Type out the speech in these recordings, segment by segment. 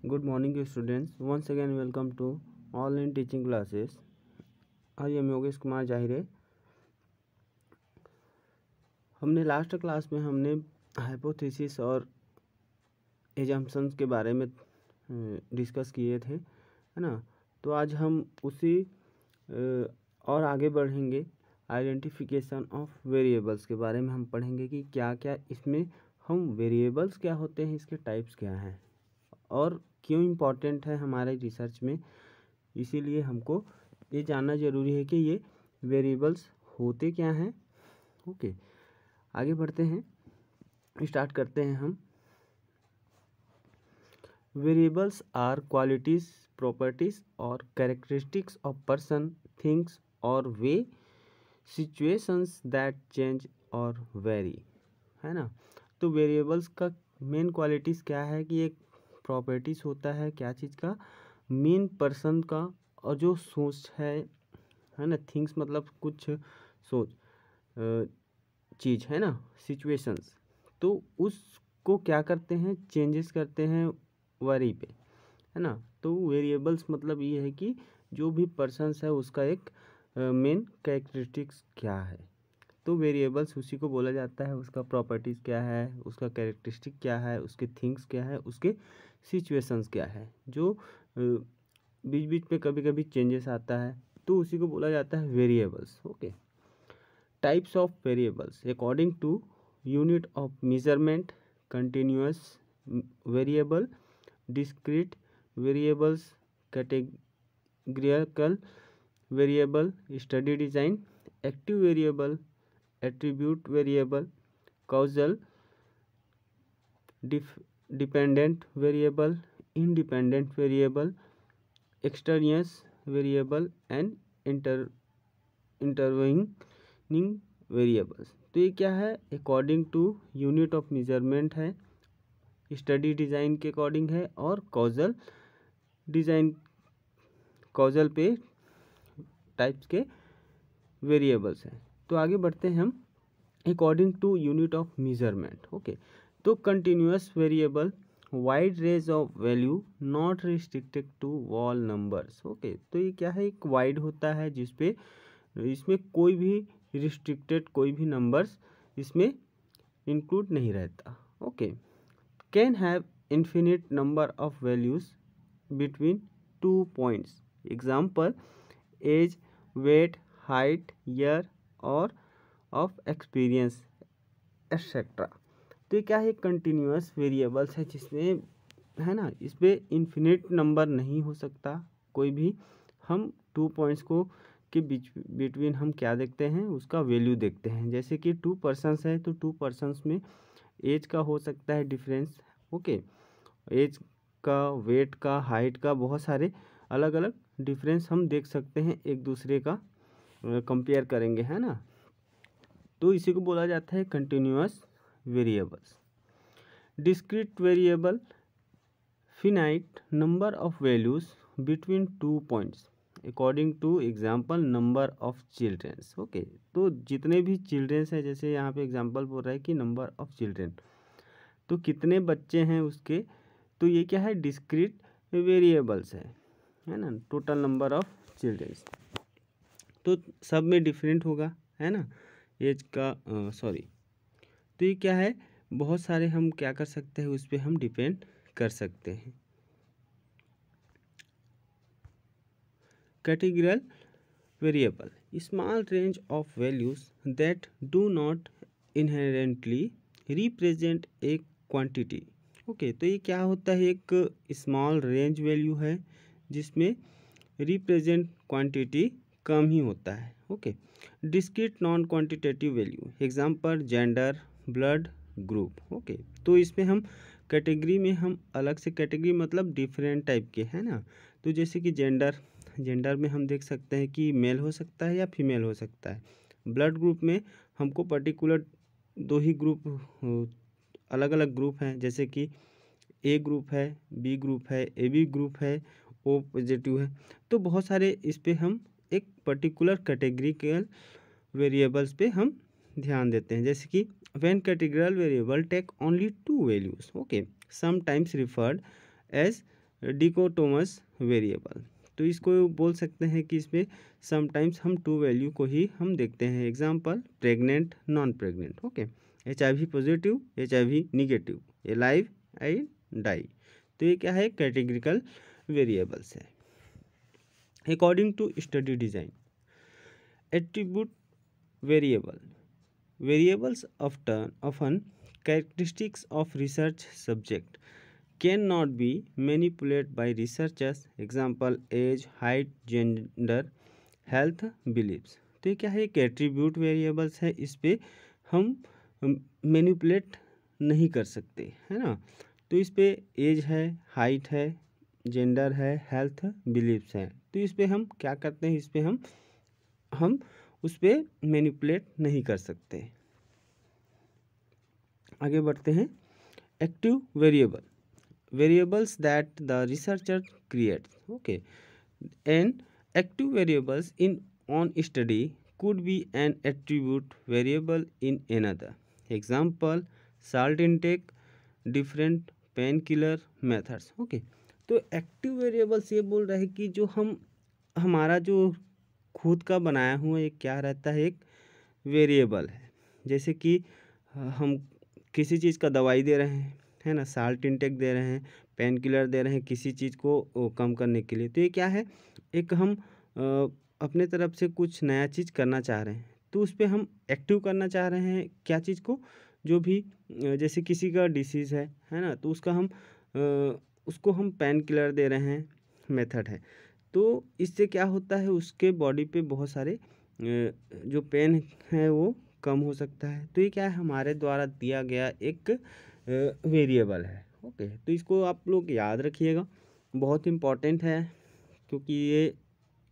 Good morning, students. Once again, welcome to online teaching classes. I am Yogesh Kumar जाहिरे. हमने last class में हमने hypothesis और assumptions के बारे में डिस्कस किए थे, है ना. तो आज हम उसी और आगे बढ़ेंगे. आइडेंटिफिकेशन ऑफ वेरिएबल्स के बारे में हम पढ़ेंगे कि क्या क्या इसमें हम वेरिएबल्स क्या होते हैं, इसके टाइप्स क्या हैं और क्यों इम्पोर्टेंट है हमारे रिसर्च में. इसीलिए हमको ये जानना ज़रूरी है कि ये वेरिएबल्स होते क्या हैं. ओके, आगे बढ़ते हैं, स्टार्ट करते हैं हम. वेरिएबल्स आर क्वालिटीज़, प्रॉपर्टीज़ और कैरेक्टरिस्टिक्स ऑफ पर्सन, थिंग्स और वे सिचुएशंस दैट चेंज और वेरी, है ना. तो वेरिएबल्स का मेन क्वालिटीज़ क्या है कि एक प्रॉपर्टीज़ होता है क्या चीज़ का, मेन पर्सन का, और जो सोच है ना. थिंग्स मतलब कुछ सोच चीज़ है ना. सिचुएशंस तो उसको क्या करते हैं, चेंजेस करते हैं वरी पे, है ना. तो वेरिएबल्स मतलब ये है कि जो भी पर्सन्स है उसका एक मेन कैरेक्टरिस्टिक्स क्या है. तो वेरिएबल्स उसी को बोला जाता है. उसका प्रॉपर्टीज़ क्या है, उसका कैरेक्टरिस्टिक क्या है, उसके थिंग्स क्या है, उसके सिचुएशंस क्या है, जो बीच बीच में कभी कभी चेंजेस आता है, तो उसी को बोला जाता है variables. Okay, types of variables according to unit of measurement, continuous variable, discrete variables, categorical variable, study design, active variable, attribute variable, causal, dependent variable, independent variable, extraneous variable and intervening variables. तो ये क्या है, according to unit of measurement है, study design के according है, और causal design, causal पे types के वेरिएबल्स हैं. तो आगे बढ़ते हैं हम. According to unit of measurement, okay, तो continuous variable, wide range of value, not restricted to whole numbers. Okay, तो ये क्या है, एक वाइड होता है जिसपे इसमें कोई भी रिस्ट्रिक्टेड कोई भी नंबर्स इसमें इंक्लूड नहीं रहता. Okay, can have infinite number of values between 2 points. Example, age, weight, height, year और ऑफ एक्सपीरियंस एक्सेट्रा. तो ये क्या है, कंटिन्यूअस वेरिएबल्स है जिसमें, है ना, इस पर इन्फिनिट नंबर नहीं हो सकता कोई भी. हम 2 पॉइंट्स को के बीच बिटवीन हम क्या देखते हैं, उसका वैल्यू देखते हैं. जैसे कि 2 पर्सन्स है तो 2 पर्सन्स में एज का हो सकता है डिफरेंस. ओके, एज का, वेट का, हाइट का, बहुत सारे अलग अलग डिफरेंस हम देख सकते हैं, एक दूसरे का कंपेयर करेंगे, है ना. तो इसी को बोला जाता है continuous variables. Discrete variable, finite number of values between 2 points according to example number of childrens. Okay, तो जितने भी चिल्ड्रेंस हैं, जैसे यहाँ पे एग्जाम्पल बोल रहा है कि नंबर ऑफ चिल्ड्रेन, तो कितने बच्चे हैं उसके, तो ये क्या है, डिस्क्रीट वेरिएबल्स है ना. टोटल नंबर ऑफ चिल्ड्रेंस तो सब में डिफरेंट होगा, है ना, एज का, सॉरी. तो ये क्या है, बहुत सारे हम क्या कर सकते हैं, उस पर हम डिपेंड कर सकते हैं. Categorical variable, small range of values that do not inherently represent a quantity. Okay, तो ये क्या होता है, एक स्मॉल रेंज वैल्यू है जिसमें रिप्रेजेंट क्वांटिटी कम ही होता है. Okay, discrete non quantitative value, example gender, blood group. Okay, तो इसमें हम कैटेगरी में हम अलग से, कैटेगरी मतलब डिफरेंट टाइप के, है ना. तो जैसे कि जेंडर में हम देख सकते हैं कि मेल हो सकता है या फीमेल हो सकता है. ब्लड ग्रुप में हमको पर्टिकुलर 2 ही ग्रुप, अलग अलग ग्रुप हैं, जैसे कि ए ग्रुप है, बी ग्रुप है, ए बी ग्रुप है, ओ पॉजिटिव है. तो बहुत सारे इस पे हम एक पर्टिकुलर कैटेगरिकल वेरिएबल्स पे हम ध्यान देते हैं. जैसे कि when categorical variable take only 2 values, okay, sometimes referred as dichotomous variable. तो इसको बोल सकते हैं कि इसमें समटाइम्स हम टू वैल्यू को ही हम देखते हैं। Example pregnant, non pregnant. Okay, HIV positive, HIV negative, alive, I die. तो ये क्या है, कैटेगरिकल वेरिएबल्स है। According to study design, attribute variable, variables often characteristics of research subject cannot be manipulated by researchers. Example age, height, gender, health, beliefs। तो ये क्या है, एक एट्रीब्यूट वेरिएबल्स है, इस पे हम मैनिपुलेट नहीं कर सकते, है ना। तो इस पे एज है, हाइट है, जेंडर है, हेल्थ, बिलीफ्स है। तो इस पे हम क्या करते हैं, इस पे हम उस पर मैनिपुलेट नहीं कर सकते। आगे बढ़ते हैं। Active variable, variables that the researcher creates. Okay, and active variables in on study could be an attribute variable in another. Example salt intake, different painkiller methods. Okay, तो एक्टिव वेरिएबल्स ये बोल रहा है कि जो हमारा जो खुद का बनाया हुआ एक क्या रहता है, एक वेरिएबल है। जैसे कि हम किसी चीज़ का दवाई दे रहे हैं, है ना, साल्ट इंटेक दे रहे हैं, पेन किलर दे रहे हैं किसी चीज़ को कम करने के लिए। तो ये क्या है, एक हम अपने तरफ से कुछ नया चीज़ करना चाह रहे हैं, तो उस पर हम एक्टिव करना चाह रहे हैं क्या चीज़ को, जो भी जैसे किसी का डिसीज़ है ना, तो उसको हम पेन किलर दे रहे हैं, मेथड है। तो इससे क्या होता है, उसके बॉडी पे बहुत सारे जो पेन है वो कम हो सकता है। तो ये क्या है, हमारे द्वारा दिया गया एक वेरिएबल है। ओके, तो इसको आप लोग याद रखिएगा, बहुत इम्पॉर्टेंट है, क्योंकि ये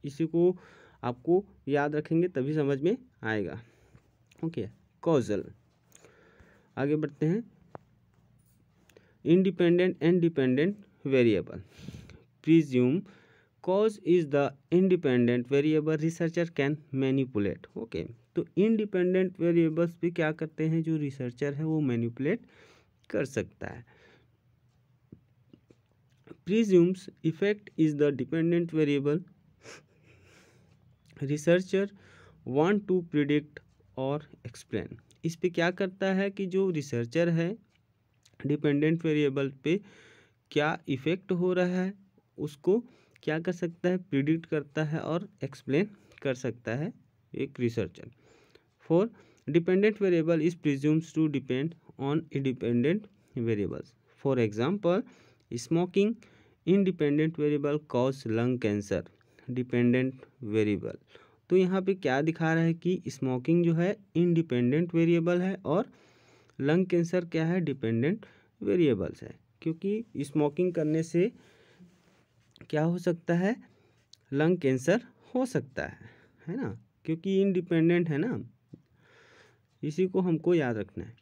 इसी को आपको याद रखेंगे तभी समझ में आएगा। Okay, causal. आगे बढ़ते हैं। Independent and dependent variable, presume cause is the independent variable researcher can manipulate। Okay, तो इंडिपेंडेंट वेरिएबल्स भी क्या करते हैं, जो रिसर्चर है वो मैनिपुलेट कर सकता है। Presumes effect is the dependent variable researcher want to predict और एक्सप्लेन। इस पे क्या करता है कि जो रिसर्चर है डिपेंडेंट वेरिएबल पे क्या इफेक्ट हो रहा है उसको क्या कर सकता है, प्रिडिक्ट करता है और एक्सप्लेन कर सकता है एक रिसर्चर। For dependent variable is presumes to depend on independent variables. For example smoking, independent variable cause lung cancer, dependent variable. तो यहाँ पे क्या दिखा रहा है कि स्मोकिंग जो है इंडिपेंडेंट वेरिएबल है और लंग कैंसर क्या है, डिपेंडेंट वेरिएबल्स है। क्योंकि स्मोकिंग करने से क्या हो सकता है, लंग कैंसर हो सकता है ना, क्योंकि इंडिपेंडेंट है ना, इसी को हमको याद रखना है।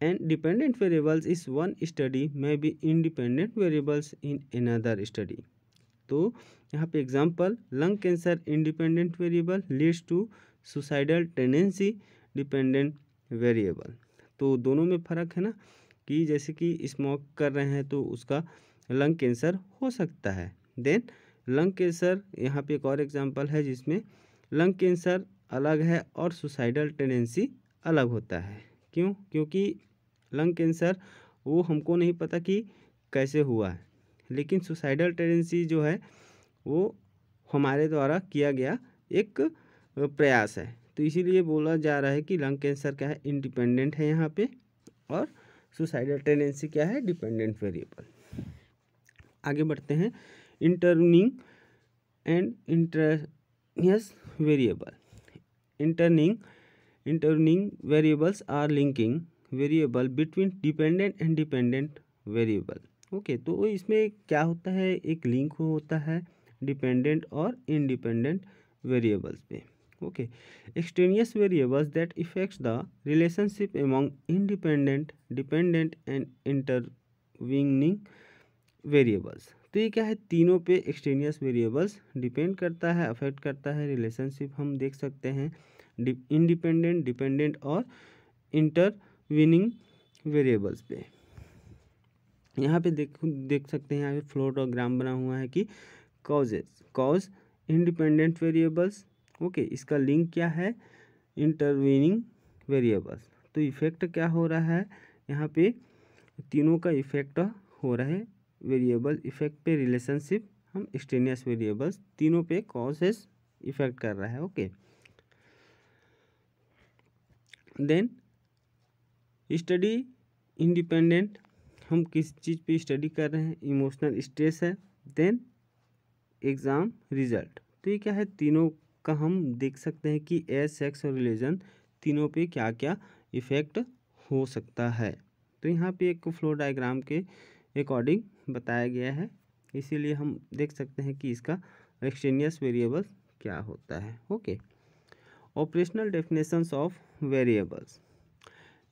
And dependent variables is one study में be independent variables in another study. तो यहाँ पे example lung cancer independent variable leads to suicidal tendency dependent variable. तो दोनों में फ़र्क है ना, कि जैसे कि स्मोक कर रहे हैं तो उसका लंग कैंसर हो सकता है। देन लंग कैंसर, यहाँ पे एक और एग्जांपल है जिसमें लंग कैंसर अलग है और सुसाइडल टेंडेंसी अलग होता है। क्यों, क्योंकि लंग कैंसर वो हमको नहीं पता कि कैसे हुआ है, लेकिन सुसाइडल टेंडेंसी जो है वो हमारे द्वारा किया गया एक प्रयास है। तो इसीलिए बोला जा रहा है कि लंग कैंसर क्या है, इंडिपेंडेंट है यहाँ पे, और सुसाइडल टेंडेंसी क्या है, डिपेंडेंट वेरिएबल। आगे बढ़ते हैं। Intervening and extraneous variable, intervening variables are linking variable between dependent and dependent variable. Okay, तो इसमें क्या होता है, एक लिंक होता है डिपेंडेंट और इंडिपेंडेंट वेरिएबल्स पे। Okay, extraneous variables that effects the relationship among independent, dependent and intervening variables. तो ये क्या है, तीनों पे एक्सटेनियस वेरिएबल्स डिपेंड करता है, अफेक्ट करता है रिलेशनशिप। हम देख सकते हैं इंडिपेंडेंट, डिपेंडेंट और इंटरविनिंग वेरिएबल्स पे। यहाँ पे देख सकते हैं, यहाँ पे फ्लो डायग्राम बना हुआ है कि कॉज इंडिपेंडेंट वेरिएबल्स, ओके, इसका लिंक क्या है, इंटरवीनिंग वेरिएबल्स। तो इफेक्ट क्या हो रहा है, यहाँ पे तीनों का इफेक्ट हो रहा है, वेरिएबल इफेक्ट पे रिलेशनशिप, हम एक्सटेनियस वेरिएबल्स तीनों पे कॉजेस इफेक्ट कर रहा है, ओके। देन स्टडी इंडिपेंडेंट, हम किस चीज़ पे स्टडी कर रहे हैं, इमोशनल स्ट्रेस है। देन एग्ज़ाम रिजल्ट, तो ये क्या है, तीनों का हम देख सकते हैं कि एज, सेक्स और रिलीजन तीनों पे क्या क्या इफ़ेक्ट हो सकता है। तो यहाँ पे एक फ्लो डायग्राम के अकॉर्डिंग बताया गया है, इसीलिए हम देख सकते हैं कि इसका एक्सटेनियस वेरिएबल्स क्या होता है, okay. Operational definitions of variables,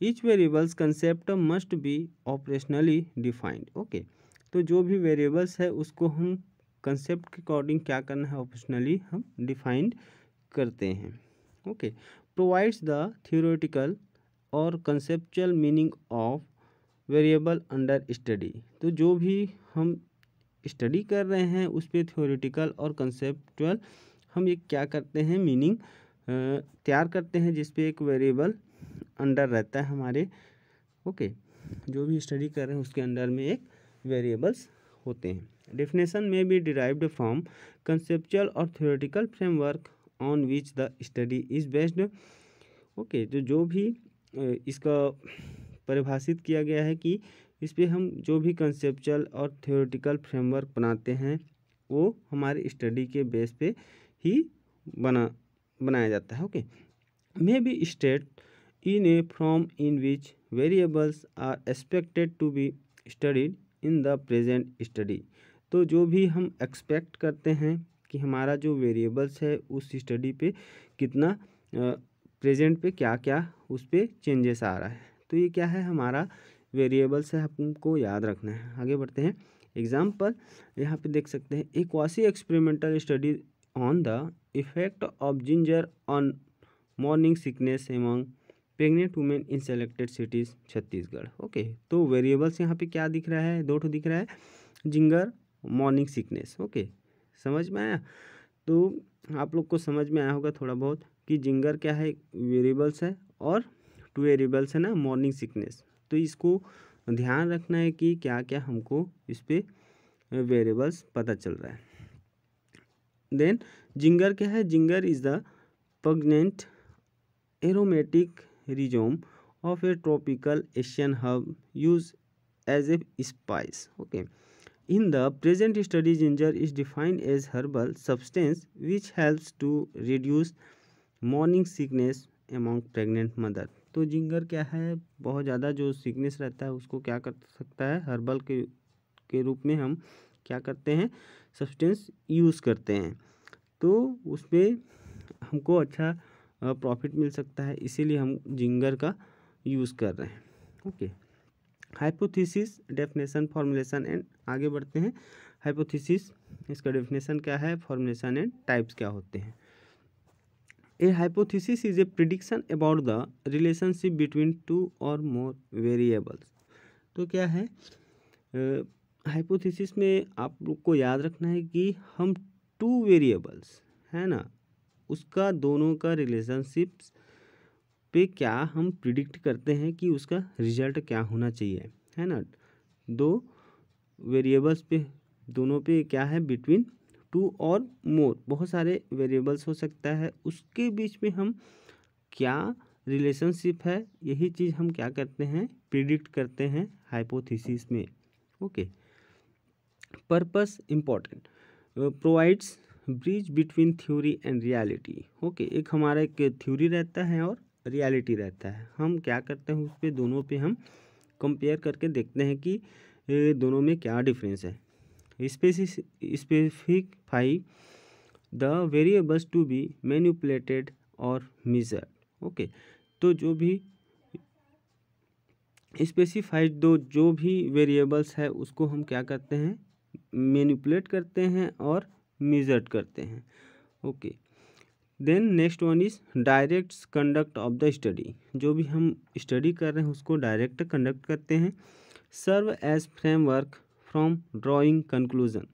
each variables concept must be operationally defined, okay. तो जो भी वेरिएबल्स है उसको हम कंसेप्ट के अकॉर्डिंग क्या करना है, ऑपरेशनली हम डिफाइंड करते हैं, ओके। प्रोवाइड्स द थियोरेटिकल और conceptual meaning of variable under study, तो जो भी हम स्टडी कर रहे हैं उस पर थियोरेटिकल और कंसेप्चुअल हम ये क्या करते हैं, मीनिंग तैयार करते हैं, जिसपे एक वेरिएबल अंडर रहता है हमारे, ओके। जो भी स्टडी कर रहे हैं उसके अंडर में एक वेरिएबल्स होते हैं। डेफिनेशन में बी डिराइव्ड फ्रॉम कंसेप्चुअल और theoretical framework on which the study is based, okay. तो जो भी इसका परिभाषित किया गया है कि इस पे हम जो भी कंसेप्चुअल और थियोरेटिकल फ्रेमवर्क बनाते हैं वो हमारे स्टडी के बेस पे ही बनाया जाता है, okay. May be state in a form in which variables are expected to be studied in the present study, तो जो भी हम एक्सपेक्ट करते हैं कि हमारा जो वेरिएबल्स है उस स्टडी पे कितना प्रेजेंट पे क्या क्या उस पर चेंजेस आ रहा है, तो ये क्या है, हमारा वेरिएबल्स है, हमको याद रखना है। आगे बढ़ते हैं। एग्जाम्पल यहाँ पे देख सकते हैं, a quasi experimental study on the effect of ginger on morning sickness among pregnant women in selected cities Chhattisgarh, okay. तो वेरिएबल्स यहाँ पे क्या दिख रहा है, दो ठो दिख रहा है, जिंगर, मॉर्निंग सिकनेस, ओके। समझ में आया, तो आप लोग को समझ में आया होगा थोड़ा बहुत कि जिंगर क्या है, वेरिएबल्स है, और टू वेरिएबल्स है ना, मॉर्निंग सिकनेस। तो इसको ध्यान रखना है कि क्या क्या हमको इस पर वेरिएबल्स पता चल रहा है। देन जिंगर क्या है, ginger is the pungent aromatic rhizome of a tropical Asian herb used as a spice, okay. In the present study, ginger is defined as herbal substance which helps to reduce morning sickness among pregnant mother। तो ginger क्या है, बहुत ज़्यादा जो sickness रहता है उसको क्या कर सकता है, हर्बल के रूप में हम क्या करते हैं, सब्सटेंस यूज़ करते हैं, तो उस पर हमको अच्छा प्रॉफिट मिल सकता है, इसीलिए हम जिंगर का यूज़ कर रहे हैं, okay. Hypothesis, definition, formulation and, आगे बढ़ते हैं। हाइपोथेसिस, इसका डेफिनेशन क्या है, फॉर्मुलेशन एंड टाइप्स क्या होते हैं। ए hypothesis is a prediction about the relationship between to और मोर वेरिएबल्स। तो क्या है, हाइपोथेसिस में आप लोग को याद रखना है कि हम टू वेरिएबल्स है ना, उसका दोनों का रिलेशनशिप्स पे क्या हम प्रिडिक्ट करते हैं कि उसका रिजल्ट क्या होना चाहिए, है ना। दो वेरिएबल्स पे, दोनों पे क्या है, बिटवीन टू और मोर, बहुत सारे वेरिएबल्स हो सकता है, उसके बीच में हम क्या रिलेशनशिप है, यही चीज़ हम क्या करते हैं, प्रिडिक्ट करते हैं हाइपोथेसिस में, okay. Purpose important, provides bridge between theory and reality, okay. एक हमारा एक थ्योरी रहता है और रियलिटी रहता है, हम क्या करते हैं उस पर, दोनों पे हम कंपेयर करके देखते हैं कि दोनों में क्या डिफरेंस है। Specify the variables to be manipulated और मेजर्ड, ओके। तो जो भी स्पेसिफाइड, दो जो भी वेरिएबल्स है उसको हम क्या करते हैं, मैनिपुलेट करते हैं और मेजर्ड करते हैं, okay. Then next one is direct conduct of the study, जो भी हम स्टडी कर रहे हैं उसको डायरेक्ट कंडक्ट करते हैं। Serve as framework from drawing conclusion.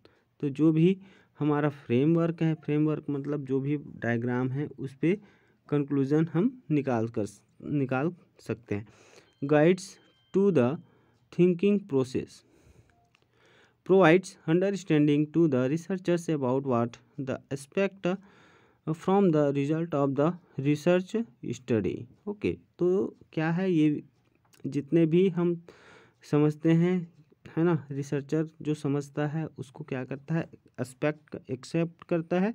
तो जो भी हमारा फ्रेमवर्क है, फ्रेमवर्क मतलब जो भी डायग्राम है उस पर कंक्लूजन हम निकाल सकते हैं। Guides to the thinking process, provides understanding to the researchers about what the aspect from the result of the research study। Okay, तो क्या है ये जितने भी हम समझते हैं, है ना, रिसर्चर जो समझता है उसको क्या करता है, एस्पेक्ट एक्सेप्ट करता है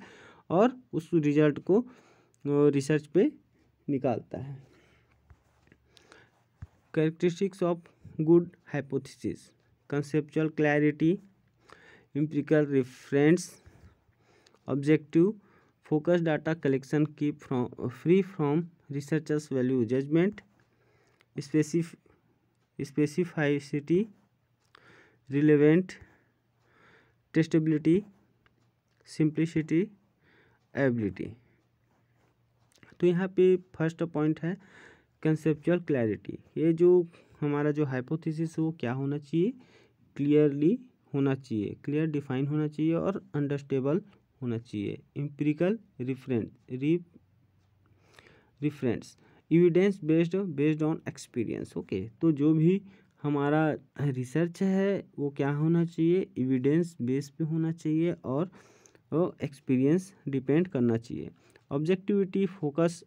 और उस रिजल्ट को रिसर्च पे निकालता है। Characteristics of good hypothesis, conceptual clarity, empirical reference, objective, focused data collection, keep free from researchers' value judgment, specificity, relevant, testability, simplicity, ability। तो यहाँ पे फर्स्ट पॉइंट है कंसेप्चुअल क्लैरिटी। ये जो हमारा जो हाइपोथेसिस है वो क्या होना चाहिए, क्लियरली होना चाहिए, क्लियर डिफाइन होना चाहिए और अंडरस्टेबल होना चाहिए। Empirical reference, evidence based on experience. Okay, तो जो भी हमारा रिसर्च है वो क्या होना चाहिए, एविडेंस बेस पे होना चाहिए और वो एक्सपीरियंस डिपेंड करना चाहिए। ऑब्जेक्टिविटी, फोकस,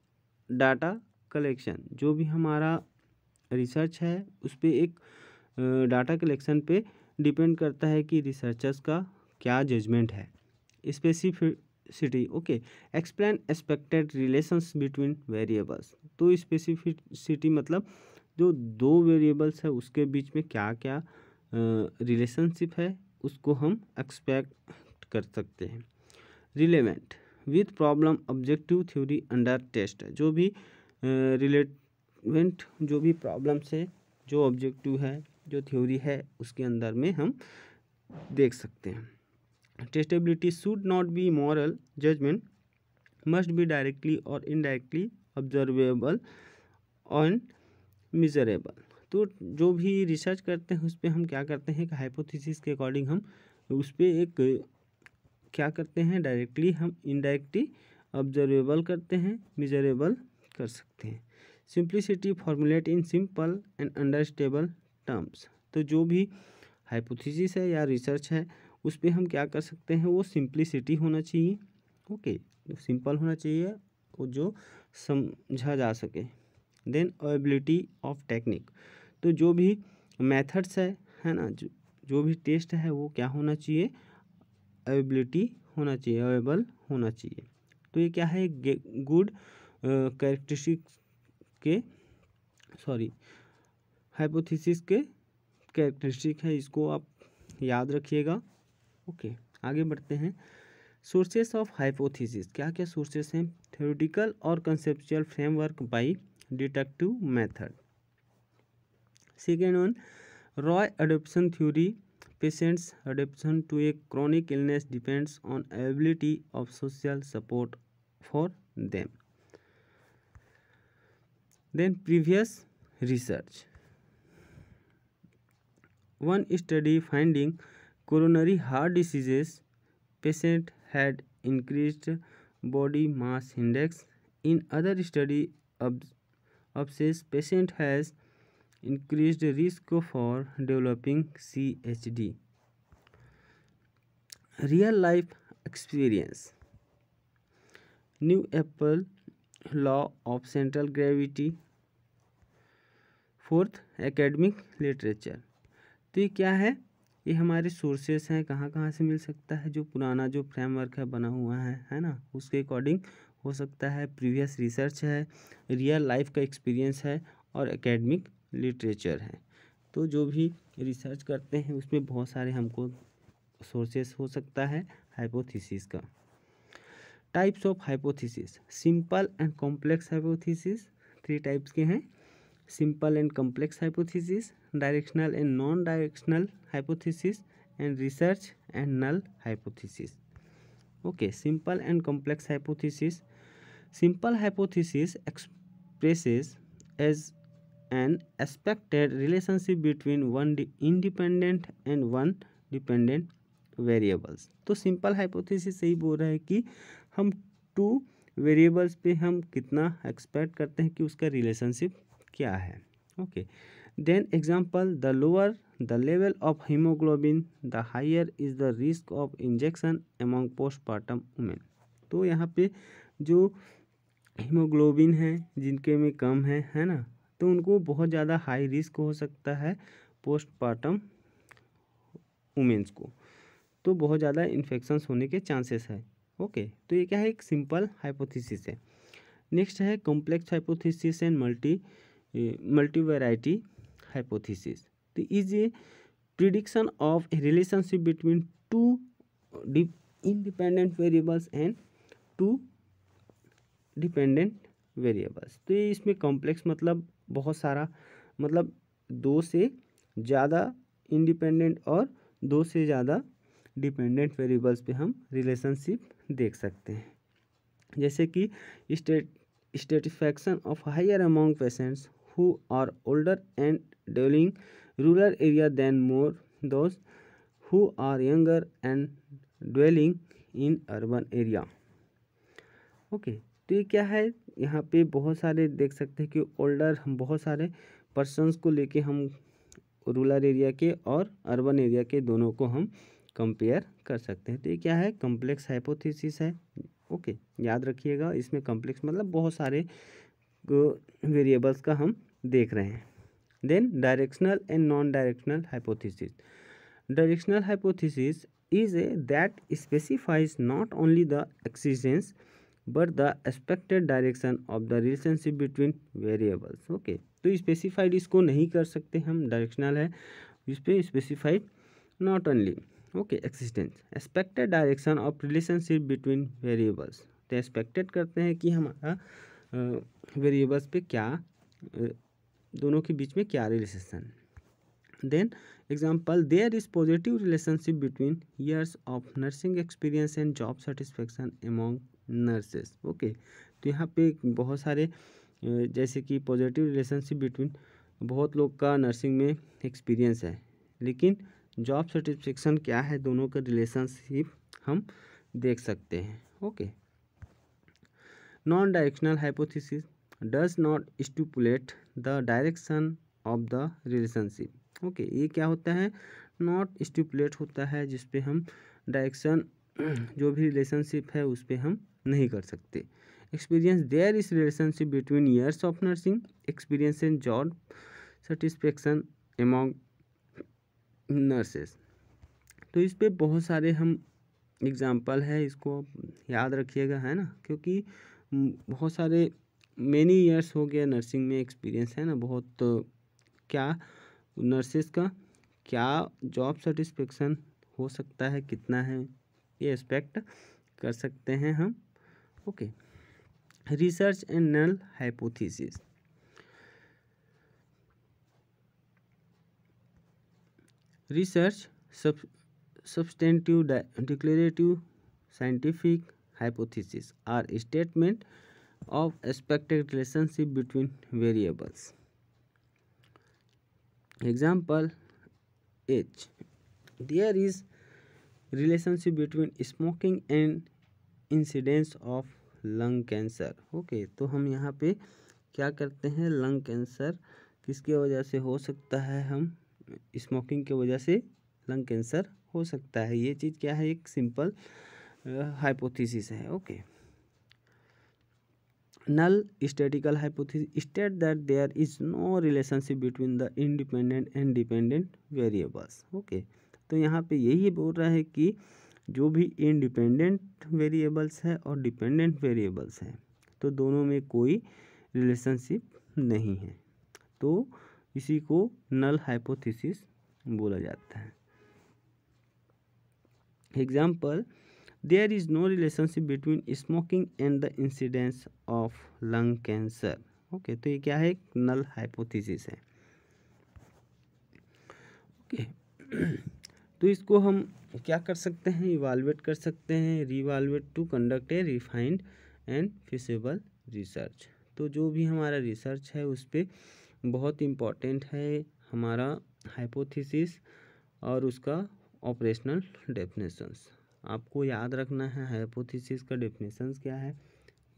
डाटा कलेक्शन, जो भी हमारा रिसर्च है उस पर एक डाटा कलेक्शन पे डिपेंड करता है कि रिसर्चर्स का क्या जजमेंट है। Specificity, okay, explain expected relations between variables. तो स्पेसिफिसिटी मतलब जो दो वेरिएबल्स है उसके बीच में क्या क्या रिलेशनशिप है उसको हम एक्सपेक्ट कर सकते हैं। Relevant, with problem objective theory under test, जो भी रिलेवेंट जो भी प्रॉब्लम्स है, जो ऑब्जेक्टिव है, जो थ्योरी है उसके अंदर में हम देख सकते हैं। Testability, should not be moral judgement, must be directly और इनडायरेक्टली ऑब्जर्वेबल और मेजरेबल। तो जो भी रिसर्च करते हैं उस पर हम क्या करते हैं कि हाइपोथेसिस के अकॉर्डिंग हम उस पर एक क्या करते हैं, डायरेक्टली हम इनडायरेक्टली ऑब्जर्वेबल करते हैं, मेजरेबल कर सकते हैं। Simplicity, formulate in simple and understandable terms. तो जो भी हाइपोथेसिस है या रिसर्च है उस पर हम क्या कर सकते हैं, वो सिंप्लिसिटी होना चाहिए। ओके, सिंपल होना चाहिए वो जो समझा जा सके। देन एबिलिटी ऑफ टेक्निक, तो जो भी मेथड्स है ना, जो भी टेस्ट है वो क्या होना चाहिए, एबिलिटी होना चाहिए, अवेलेबल होना चाहिए। तो ये क्या है, गुड कैरेक्टरिस्टिक्स के हाइपोथेसिस के कैरेक्टरिस्टिक है, इसको आप याद रखिएगा। ओके, आगे बढ़ते हैं। सोर्सेस ऑफ हाइपोथेसिस, क्या क्या सोर्सेस हैं, थ्योरेटिकल और conceptual framework by deductive method. Second one, Roy adoption theory, patients adoption to a chronic illness depends on ability of social support for them. Then previous research, one study finding coronary heart diseases patient had increased body mass index. In other study obsessed patient has increased risk for developing CHD. Real life experience, new Apple law of central gravity. Fourth, academic literature. तो ये क्या है, ये हमारे sources हैं, कहाँ कहाँ से मिल सकता है, जो पुराना जो फ्रेमवर्क है बना हुआ है ना, उसके अकॉर्डिंग हो सकता है, प्रीवियस रिसर्च है, रियल लाइफ का एक्सपीरियंस है और एकेडमिक लिटरेचर है। तो जो भी रिसर्च करते हैं उसमें बहुत सारे हमको सोर्सेस हो सकता है हाइपोथेसिस का। Types of hypothesis, simple and complex hypothesis, 3 types के हैं, simple and complex hypothesis, directional and non directional hypothesis and research and null hypothesis. Okay, simple and complex hypothesis. Simple hypothesis expresses as an expected relationship between one independent and one dependent variables। तो simple hypothesis यही बोल रहा है कि हम two variables पे हम कितना एक्सपेक्ट करते हैं कि उसका रिलेशनशिप क्या है। Okay, then example, the lower the level of haemoglobin the higher is the risk of injection among postpartum women. तो यहाँ पे जो हीमोग्लोबिन है जिनके में कम है ना, तो उनको बहुत ज़्यादा हाई रिस्क हो सकता है पोस्टपार्टम वुमेन्स को, तो बहुत ज़्यादा इन्फेक्शंस होने के चांसेस है। ओके, तो ये क्या है, एक सिंपल हाइपोथेसिस है। नेक्स्ट है complex hypothesis and multivariate hypothesis. तो is a prediction of a relationship between two independent variables and two dependent variables. तो ये इसमें कॉम्प्लेक्स मतलब बहुत सारा, मतलब दो से ज़्यादा इंडिपेंडेंट और दो से ज़्यादा डिपेंडेंट वेरिएबल्स पे हम रिलेशनशिप देख सकते हैं। जैसे कि satisfaction of higher among patients who are older and dwelling rural area than more those who are younger and dwelling in urban area. Okay, तो ये क्या है, यहाँ पे बहुत सारे देख सकते हैं कि ओल्डर, हम बहुत सारे पर्सन्स को लेके हम रूरल एरिया के और अर्बन एरिया के दोनों को हम कंपेयर कर सकते हैं। तो ये क्या है, कॉम्प्लेक्स हाइपोथेसिस है। ओके, याद रखिएगा, इसमें कॉम्प्लेक्स मतलब बहुत सारे वेरिएबल्स का हम देख रहे हैं। Then directional and non directional hypothesis. Directional hypothesis is a that specifies not only the existence but the expected direction of the relationship between variables। Okay, तो स्पेसिफाइड इसको नहीं कर सकते हम, डायरेक्शनल है, इस पे specified not only okay existence expected direction of relationship between variables. तो एक्सपेक्टेड करते हैं कि हमारा वेरिएबल्स पे क्या दोनों के बीच में क्या relation. Then example, there is positive relationship between years of nursing experience and job satisfaction among nurses. Okay, तो यहाँ पे बहुत सारे जैसे कि पॉजिटिव रिलेशनशिप बिटवीन, बहुत लोग का नर्सिंग में एक्सपीरियंस है, लेकिन जॉब सेटिस्फेक्शन क्या है, दोनों का रिलेशनशिप हम देख सकते हैं। Okay, non directional hypothesis does not stipulate the direction of the relationship. Okay, ये क्या होता है, नॉट स्टिपुलेट होता है जिस पे हम डायरेक्शन जो भी रिलेशनशिप है उस पे हम नहीं कर सकते। Experience, there is relationship between years of nursing experience and job satisfaction among nurses. तो इस पे बहुत सारे हम एग्जाम्पल है, इसको याद रखिएगा, है ना, क्योंकि बहुत सारे मेनी ईयर्स हो गया नर्सिंग में एक्सपीरियंस है ना बहुत, तो क्या नर्सेस का क्या जॉब सेटिस्फेक्शन हो सकता है, कितना है, ये एक्सपेक्ट कर सकते हैं हम। Okay, research and null hypothesis. Research substantive declarative scientific hypothesis are a statement of expected relationship between variables. Example H, there is relationship between smoking and incidence of lung cancer। Okay, तो हम यहाँ पे क्या करते हैं, lung cancer किसकी वजह से हो सकता है, हम स्मोकिंग की वजह से लंग कैंसर हो सकता है। ये चीज़ क्या है, एक सिंपल हाइपोथेसिस है। Okay, null statical hypothesis state that there is no relationship between the independent and dependent variables. Okay, तो यहाँ पे यही बोल रहा है कि जो भी इंडिपेंडेंट वेरिएबल्स है और डिपेंडेंट वेरिएबल्स हैं, तो दोनों में कोई रिलेशनशिप नहीं है, तो इसी को नल हाइपोथेसिस बोला जाता है। Example, there is no relationship between smoking and the incidence of lung cancer. Okay, तो ये क्या है, एक नल हाइपोथेसिस है। ओके, तो इसको हम क्या कर सकते हैं, इवालुएट कर सकते हैं, reevaluate to conduct a refined and feasible research. तो जो भी हमारा रिसर्च है उस पर बहुत इम्पॉर्टेंट है हमारा हाइपोथेसिस और उसका ऑपरेशनल डेफिनेशंस। आपको याद रखना है हाइपोथेसिस का डेफिनेशंस क्या है,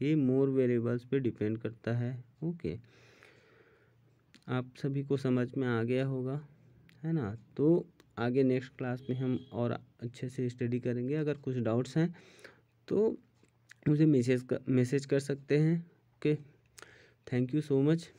ये मोर वेरिएबल्स पे डिपेंड करता है। ओके, आप सभी को समझ में आ गया होगा, है ना। तो आगे नेक्स्ट क्लास में हम और अच्छे से स्टडी करेंगे। अगर कुछ डाउट्स हैं तो मुझे मैसेज कर सकते हैं। Okay, thank you so much.